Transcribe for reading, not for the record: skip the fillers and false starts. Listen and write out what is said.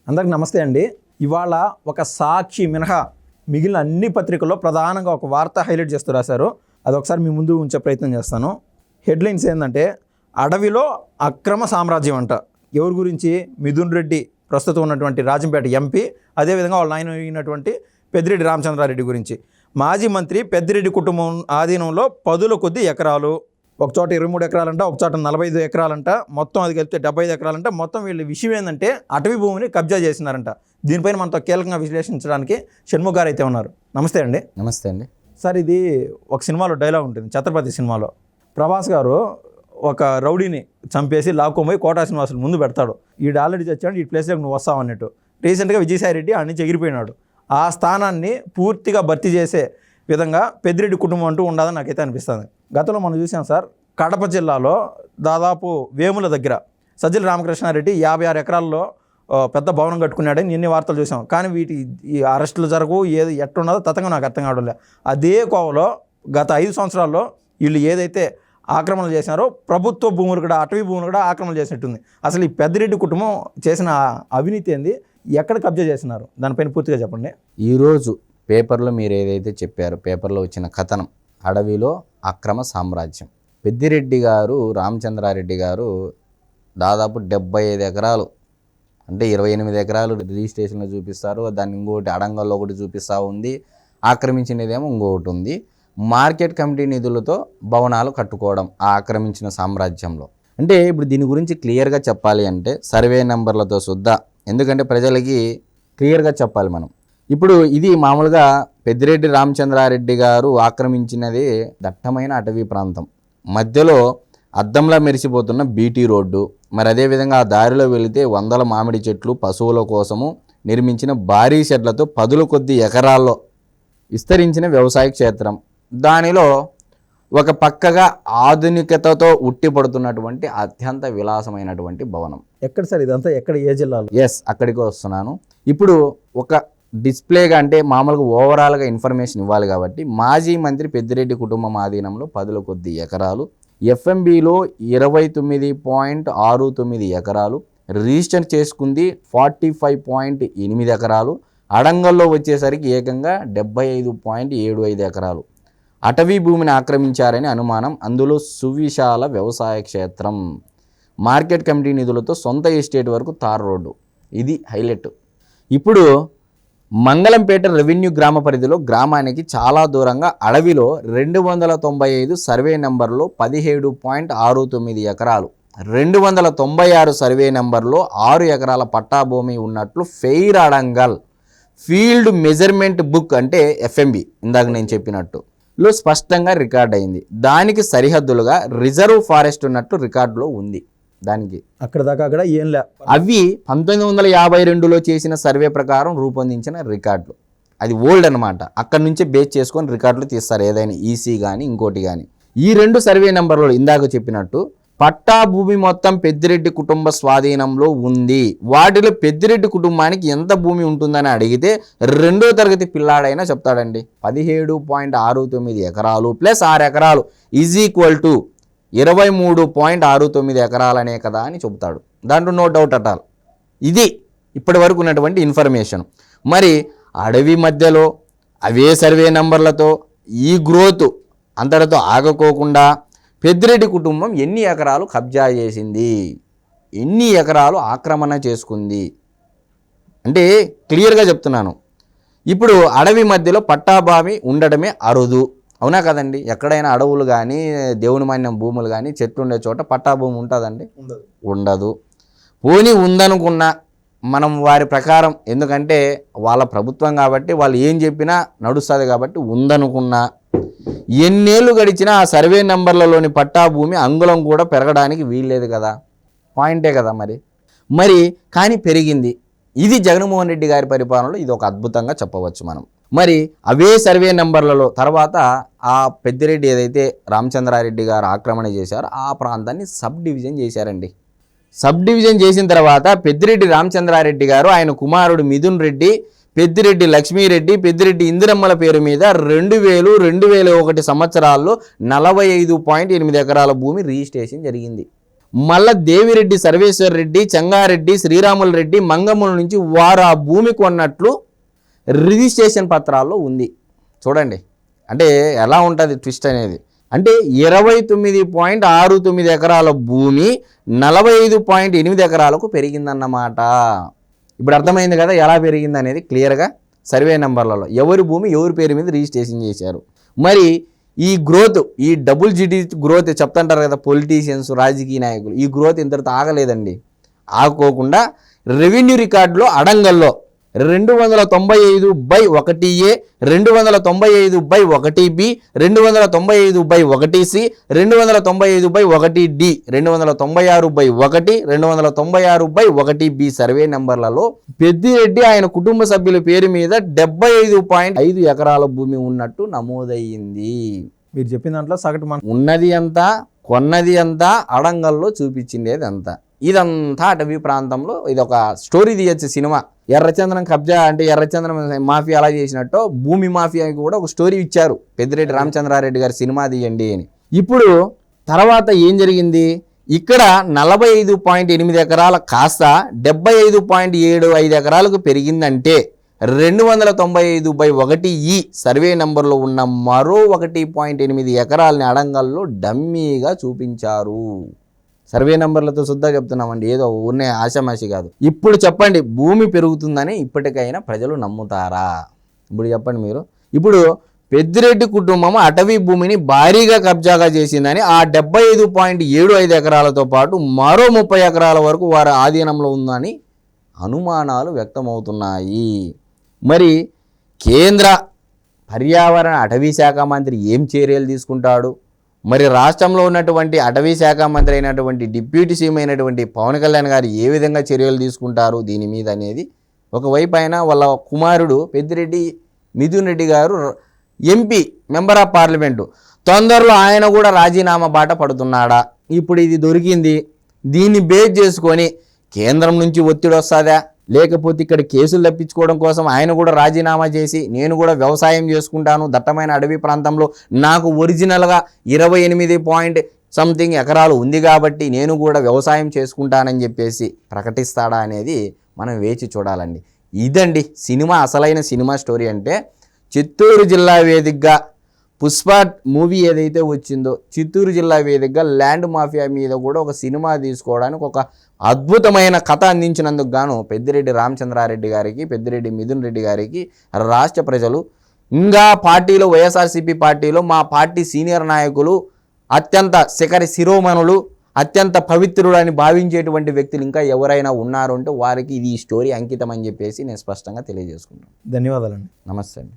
అందరికి నమస్తే అండి. ఇవాళ ఒక సాక్షి మినహా మిగిలిన అన్ని పత్రికల్లో ప్రధానంగా ఒక వార్త హైలైట్ చేస్తూ రాశారు. అది ఒకసారి మీ ముందు ఉంచే ప్రయత్నం చేస్తాను. హెడ్లైన్స్ ఏంటంటే, అడవిలో అక్రమ సామ్రాజ్యం అంట. ఎవరి గురించి? మిథున్ రెడ్డి, ప్రస్తుతం ఉన్నటువంటి రాజంపేట ఎంపీ, అదేవిధంగా వాళ్ళ ఆయన అయినటువంటి పెద్దిరెడ్డి రామచంద్రారెడ్డి గురించి. మాజీ మంత్రి పెద్దిరెడ్డి కుటుంబం ఆధీనంలో పదుల కొద్ది ఎకరాలు, ఒక చోట 23 ఎకరాలంట, ఒక చోట 45 ఎకరాలంట, మొత్తం అది కలిపితే 75 ఎకరాలంట. మొత్తం వీళ్ళ విషయం ఏంటంటే అటవీ భూమిని కబ్జా చేసినారంట. దీనిపైన మనతో కీలకంగా విశ్లేషించడానికి షణ్ముఖ్ గారు అయితే ఉన్నారు. నమస్తే అండి. నమస్తే అండి. సార్, ఇది ఒక సినిమాలో డైలాగ్ ఉంటుంది, ఛత్రపతి సినిమాలో. ప్రభాస్ గారు ఒక రౌడీని చంపేసి లాక్కోపోయి కోటా శ్రీనివాసులు ముందు పెడతాడు. ఈడు ఆల్రెడీ చచ్చాడు, ఈ ప్లేస్లోకి నువ్వు వస్తావు అన్నట్టు. రీసెంట్గా విజయసాయి రెడ్డి ఆడ నుంచి ఎగిరిపోయినాడు. ఆ స్థానాన్ని పూర్తిగా భర్తీ చేసే విధంగా పెద్దిరెడ్డి కుటుంబం అంటూ ఉండదని నాకైతే అనిపిస్తుంది. గతంలో మనం చూసాం సార్, కడప జిల్లాలో దాదాపు వేముల దగ్గర సజ్జల రామకృష్ణారెడ్డి 56 ఎకరాల్లో పెద్ద భవనం కట్టుకున్నాడని ఎన్ని వార్తలు చూసాం. కానీ ఈ అరెస్టులు జరగవు, ఏది ఎట్టున్నదో తతంగా నాకు అర్థం కావడం. అదే కోవలో గత 5 సంవత్సరాల్లో వీళ్ళు ఏదైతే ఆక్రమణలు చేసినారో ప్రభుత్వ భూములు కూడా, అటవీ భూములు కూడా ఆక్రమణ చేసినట్టుంది. అసలు ఈ పెద్దిరెడ్డి కుటుంబం చేసిన అవినీతి ఏంది, ఎక్కడ కబ్జా చేసినారు, దానిపైన పూర్తిగా చెప్పండి. ఈరోజు పేపర్లో మీరు ఏదైతే చెప్పారో, పేపర్లో వచ్చిన కథనం అడవిలో అక్రమ సామ్రాజ్యం. పెద్దిరెడ్డి గారు, రామచంద్రారెడ్డి గారు దాదాపు 75 ఎకరాలు, అంటే 28 ఎకరాలు రిజిస్ట్రేషన్లో చూపిస్తారు, దాన్ని ఇంకోటి అడంగల్లో ఒకటి చూపిస్తూ ఉంది, ఆక్రమించినదేమో ఇంకొకటి ఉంది. మార్కెట్ కమిటీ నిధులతో భవనాలు కట్టుకోవడం ఆ ఆక్రమించిన సామ్రాజ్యంలో. అంటే ఇప్పుడు దీని గురించి క్లియర్గా చెప్పాలి అంటే సర్వే నెంబర్లతో సుద్దా, ఎందుకంటే ప్రజలకి క్లియర్గా చెప్పాలి మనం. ఇప్పుడు ఇది మామూలుగా పెద్దిరెడ్డి రామచంద్రారెడ్డి గారు ఆక్రమించినది దట్టమైన అటవీ ప్రాంతం. మధ్యలో అద్దంలా మెరిసిపోతున్న బీటీ రోడ్డు, మరి అదేవిధంగా ఆ దారిలో వెళితే 100 మామిడి చెట్లు పశువుల కోసము నిర్మించిన భారీ షెడ్లతో 10 కొద్ది ఎకరాల్లో విస్తరించిన వ్యవసాయ క్షేత్రం. దానిలో ఒక పక్కగా ఆధునికతతో ఉట్టిపడుతున్నటువంటి అత్యంత విలాసమైనటువంటి భవనం. ఎక్కడ సార్ ఇదంతా? ఎక్కడ, ఏ జిల్లాలో? ఎస్, అక్కడికి వస్తున్నాను. ఇప్పుడు ఒక డిస్ప్లేగా, అంటే మామూలుగా ఓవరాల్గా ఇన్ఫర్మేషన్ ఇవ్వాలి కాబట్టి, మాజీ మంత్రి పెద్దిరెడ్డి కుటుంబం ఆధీనంలో 10 కొద్ది ఎకరాలు, ఎఫ్ఎంబిలో 29.69 ఎకరాలు, రిజిస్టర్ చేసుకుంది 45.8 ఎకరాలు, అడంగల్లో వచ్చేసరికి ఏకంగా 75.75 ఎకరాలు అటవీ భూమిని ఆక్రమించారని అనుమానం. అందులో సువిశాల వ్యవసాయ క్షేత్రం, మార్కెట్ కమిటీ నిధులతో సొంత ఎస్టేట్ వరకు తార్ రోడ్డు. ఇది హైలైట్. ఇప్పుడు మంగళంపేట రెవెన్యూ గ్రామ పరిధిలో గ్రామానికి చాలా దూరంగా అడవిలో 295 సర్వే నెంబర్లో 17.69 ఎకరాలు, 296 సర్వే నెంబర్లో 6 ఎకరాల పట్టా భూమి ఉన్నట్లు fair adangal field measurement book, అంటే ఎఫ్ఎంబి ఇందాక నేను చెప్పినట్టు లో స్పష్టంగా రికార్డ్ అయింది. దానికి సరిహద్దులుగా రిజర్వ్ ఫారెస్ట్ ఉన్నట్లు రికార్డులో ఉంది. దానికి అక్కడ దాకా అక్కడ ఏం లే. అవి 1952లో చేసిన సర్వే ప్రకారం రూపొందించిన రికార్డులు. అది ఓల్డ్ అనమాట. అక్కడ నుంచే బేస్ చేసుకొని రికార్డులు తీస్తారు, ఏదైనా ఈసీ కానీ ఇంకోటి కానీ. ఈ 2 సర్వే నెంబర్లు ఇందాక చెప్పినట్టు పట్టా భూమి మొత్తం పెద్దిరెడ్డి కుటుంబ స్వాధీనంలో ఉంది. వాటిలో పెద్దిరెడ్డి కుటుంబానికి ఎంత భూమి ఉంటుందని అడిగితే 2వ తరగతి పిల్లాడైనా చెప్తాడండి. 17.69 ఎకరాలు ప్లస్ 6 ఎకరాలు ఈజ్ ఈక్వల్ టు 23.69 ఎకరాలనే కదా అని చెబుతాడు. దాంట్లో నో డౌట్ అట్ ఆల్. ఇది ఇప్పటి వరకు ఉన్నటువంటి ఇన్ఫర్మేషన్. మరి అడవి మధ్యలో అవే సర్వే నెంబర్లతో ఈ గ్రోత్ అంతటితో ఆగకోకుండా పెద్దిరెడ్డి కుటుంబం ఎన్ని ఎకరాలు కబ్జా చేసింది, ఎన్ని ఎకరాలు ఆక్రమణ చేసుకుంది అంటే క్లియర్గా చెప్తున్నాను. ఇప్పుడు అడవి మధ్యలో పట్టాభూమి ఉండడమే అరుదు, అవునా కదండి? ఎక్కడైనా అడవులు కానీ, దేవుని మాన్యం భూములు కానీ, చెట్లు ఉండే చోట పట్టాభూమి ఉంటుందండి? ఉండదు. పోనీ ఉందనుకున్నా మనం వారి ప్రకారం, ఎందుకంటే వాళ్ళ ప్రభుత్వం కాబట్టి వాళ్ళు ఏం చెప్పినా నడుస్తుంది కాబట్టి ఉందనుకున్నా, ఎన్నేళ్ళు గడిచినా ఆ సర్వే నెంబర్లలోని పట్టాభూమి అంగుళం కూడా పెరగడానికి వీల్లేదు కదా, పాయింటే కదా మరి కానీ పెరిగింది. ఇది జగన్మోహన్ రెడ్డి గారి పరిపాలనలో ఇది ఒక అద్భుతంగా చెప్పవచ్చు మనం. మరి అవే సర్వే నెంబర్లలో తర్వాత ఆ పెద్దిరెడ్డి ఏదైతే రామచంద్రారెడ్డి గారు ఆక్రమణ చేశారో ఆ ప్రాంతాన్ని సబ్ డివిజన్ చేశారండి. సబ్ డివిజన్ చేసిన తర్వాత పెద్దిరెడ్డి రామచంద్రారెడ్డి గారు, ఆయన కుమారుడు మిథున్ రెడ్డి, పెద్దిరెడ్డి లక్ష్మీరెడ్డి, పెద్దిరెడ్డి ఇందిరమ్మల పేరు మీద 2000-2001 సంవత్సరాల్లో 45.8 ఎకరాల భూమి రిజిస్ట్రేషన్ జరిగింది. మళ్ళా దేవిరెడ్డి సర్వేశ్వర్ రెడ్డి, చెంగారెడ్డి, శ్రీరాములు రెడ్డి, మంగముల నుంచి వారు ఆ భూమి కొన్నట్లు రిజిస్ట్రేషన్ పత్రాల్లో ఉంది. చూడండి అంటే ఎలా ఉంటుంది ట్విస్ట్ అనేది. అంటే 29.69 ఎకరాల భూమి 45.8 ఎకరాలకు పెరిగిందన్నమాట. ఇప్పుడు అర్థమైంది కదా ఎలా పెరిగింది అనేది క్లియర్గా. సర్వే నెంబర్లలో ఎవరి భూమి ఎవరి పేరు మీద రిజిస్ట్రేషన్ చేశారు. మరి ఈ గ్రోత్, ఈ డబుల్ జిడి గ్రోత్ చెప్తుంటారు కదా పొలిటీషియన్స్, రాజకీయ నాయకులు, ఈ గ్రోత్ ఇంతటితో ఆగలేదండి. ఆగుకోకుండా రెవెన్యూ రికార్డులో అడంగల్లో 295/1A, 295/1B, 295/1C, 295/1D, 296/1, 296/1B survey నెంబర్లలో పెద్దిరెడ్డి ఆయన కుటుంబ సభ్యుల పేరు మీద 75.5 ఎకరాల భూమి ఉన్నట్టు నమోదయ్యింది. మీరు చెప్పిన దాంట్లో సగటు మన ఉన్నది ఎంత, కొన్నది ఎంత, అడంగల్లో చూపించిండేది ఎంత. ఇదంతా అటవీ ప్రాంతంలో ఇది ఒక స్టోరీ తీయచ్చు సినిమా. ఎర్రచందనం కబ్జా అంటే ఎర్రచందనం మాఫియా అలా చేసినట్టు భూమి మాఫియాకి కూడా ఒక స్టోరీ ఇచ్చారు. పెద్దిరెడ్డి రామచంద్రారెడ్డి గారి సినిమా తీయండి అని. ఇప్పుడు తర్వాత ఏం జరిగింది, ఇక్కడ 45.8 ఎకరాల కాస్త 75.75 ఎకరాలకు పెరిగిందంటే 295/1 సర్వే నెంబర్లో ఉన్న మరో 1.8 ఎకరాలని అడంగల్లో డమ్మీగా చూపించారు. సర్వే నెంబర్లతో శుద్ధ చెప్తున్నామండి, ఏదో ఉన్నే ఆశామాషి కాదు. ఇప్పుడు చెప్పండి, భూమి పెరుగుతుందని ఇప్పటికైనా ప్రజలు నమ్ముతారా? ఇప్పుడు చెప్పండి మీరు. ఇప్పుడు పెద్దిరెడ్డి కుటుంబం అటవీ భూమిని భారీగా కబ్జాగా చేసిందని ఆ 75.75 ఎకరాలతో పాటు మరో 30 ఎకరాల వరకు వారి ఆధీనంలో ఉందని అనుమానాలు వ్యక్తమవుతున్నాయి. మరి కేంద్ర పర్యావరణ అటవీ శాఖ మంత్రి ఏం చర్యలు తీసుకుంటాడు? మరి రాష్ట్రంలో ఉన్నటువంటి అటవీ శాఖ మంత్రి అయినటువంటి డిప్యూటీ సీఎం అయినటువంటి పవన్ కళ్యాణ్ గారు ఏ విధంగా చర్యలు తీసుకుంటారు దీని మీద అనేది ఒకవైపు అయినా వాళ్ళ కుమారుడు పెద్దిరెడ్డి మిథున్ రెడ్డి గారు ఎంపీ, మెంబర్ ఆఫ్ పార్లమెంటు, తొందరలో ఆయన కూడా రాజీనామా బాట పడుతున్నాడా? ఇప్పుడు ఇది దొరికింది, దీన్ని బేస్ చేసుకొని కేంద్రం నుంచి ఒత్తిడి వస్తుందా, లేకపోతే ఇక్కడ కేసులు తప్పించుకోవడం కోసం ఆయన కూడా రాజీనామా చేసి నేను కూడా వ్యవసాయం చేసుకుంటాను దట్టమైన అడవి ప్రాంతంలో, నాకు ఒరిజినల్గా 28 ఎకరాలు ఉంది కాబట్టి నేను కూడా వ్యవసాయం చేసుకుంటానని చెప్పేసి ప్రకటిస్తాడా అనేది మనం వేచి చూడాలండి. ఇదండి సినిమా, అసలైన సినిమా స్టోరీ. అంటే చిత్తూరు జిల్లా వేదికగా పుష్ప మూవీ ఏదైతే వచ్చిందో చిత్తూరు జిల్లా వేదికగా ల్యాండ్ మాఫియా మీద కూడా ఒక సినిమా తీసుకోవడానికి ఒక అద్భుతమైన కథ అందించినందుకు గాను పెద్దిరెడ్డి రామచంద్రారెడ్డి గారికి, పెద్దిరెడ్డి మిథున్ రెడ్డి గారికి రాష్ట్ర ప్రజలు, ఇంకా పార్టీలో వైఎస్ఆర్సీపీ పార్టీలో మా పార్టీ సీనియర్ నాయకులు, అత్యంత శిరోమణులు, అత్యంత పవిత్రుడు అని భావించేటువంటి వ్యక్తులు ఇంకా ఎవరైనా ఉన్నారు అంటే వారికి ఇది ఈ స్టోరీ అంకితం అని చెప్పేసి నేను స్పష్టంగా తెలియజేసుకుంటాను. ధన్యవాదాలండి. నమస్తే అండి.